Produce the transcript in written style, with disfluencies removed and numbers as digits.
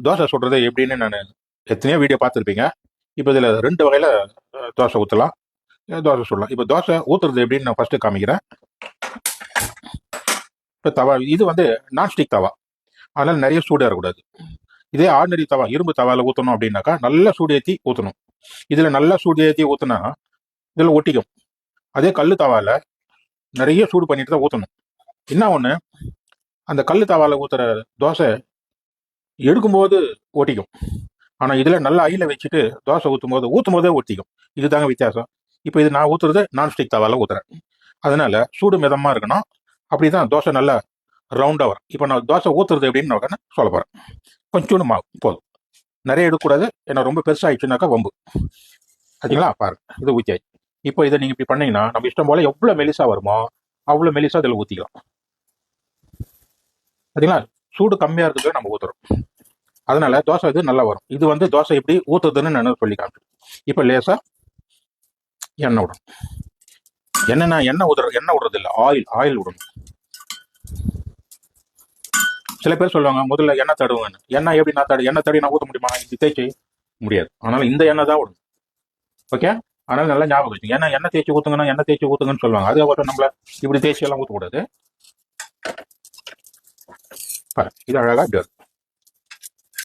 தோசை சுடுறது எப்படின்னு நான் எத்தனையோ வீடியோ பார்த்துருப்பீங்க. இப்போ இதில் 2 வகையில் தோசை ஊற்றலாம், தோசை சுடலாம். இப்போ தோசை ஊற்றுறது எப்படின்னு நான் ஃபஸ்ட்டு காமிக்கிறேன். இப்போ தவா இது வந்து நான்ஸ்டிக் தவா, அதனால் நிறைய சூடு ஏறக்கூடாது. இதே ஆர்டினரி தவா, இரும்பு தவாவில் ஊற்றணும் அப்படின்னாக்கா நல்லா சூடு ஏற்றி ஊற்றணும். இதில் நல்லா சூடு ஏற்றி ஊற்றினா இதில் ஒட்டிக்கும். அதே கல் தவாவில் நிறைய சூடு பண்ணிட்டு தான் ஊற்றணும். என்ன ஒன்று, அந்த கல் தவாவில் ஊற்றுற தோசை எடுக்கும்போது ஒட்டிக்கும். ஆனால் இதில் நல்லா ஐயில் வச்சுட்டு தோசை ஊற்றும் போதே ஒட்டிக்கும். இதுதாங்க வித்தியாசம். இப்போ இது நான் ஊற்றுறது நான்ஸ்டிக் தவாவில் ஊற்றுறேன். அதனால சூடு மிதமாக இருக்கணும். அப்படி தான் தோசை நல்லா ரவுண்டாக வரும். இப்போ நான் தோசை ஊற்றுறது எப்படின்னு நான் சொல்ல போகிறேன். கொஞ்சோண்டு மாவு போதும், நிறைய எடுக்கக்கூடாது. ஏன்னா ரொம்ப பெருசாகிடுச்சுனாக்கா வம்பு. சரிங்களா? பாருங்க, இது ஊற்றியாச்சு. இப்போ இதை நீங்கள் இப்படி பண்ணீங்கன்னா நம்ம இஷ்டம் போல் எவ்வளோ மெலிசா வருமோ அவ்வளோ மெலிசா இதில் ஊற்றிக்கலாம். சரிங்களா? சூடு கம்மியாக இருக்கிறது நம்ம ஊற்றுறோம், அதனால தோசை இது நல்லா வரும். இது வந்து தோசை எப்படி ஊற்றுறதுன்னு நான் சொல்லி காமிச்சேன். இப்போ லேசாக எண்ணெய் விடணும். என்னென்னா எண்ணெய் விடுறது இல்லை, ஆயில் விடணும். சில பேர் சொல்லுவாங்க முதல்ல எண்ணெய் தடுவாங்க. எண்ணெய் எப்படி நான் எண்ணெய் தடி நான் ஊற்ற முடியுமா? இது தேய்ச்சி முடியாது. அதனால இந்த எண்ணெய் தான் விடணும். ஓகே, அதனால நல்லா ஞாபகம் வச்சுங்க. ஏன்னா எண்ணெய் தேய்ச்சி ஊற்றுங்கன்னா எண்ணெய் தேய்ச்சி ஊற்றுங்கன்னு சொல்லுவாங்க. அது அப்புறம் நம்மள இப்படி தேய்ச்சி எல்லாம் ஊற்றக்கூடாது. பாரு, இது அழகாக இப்படி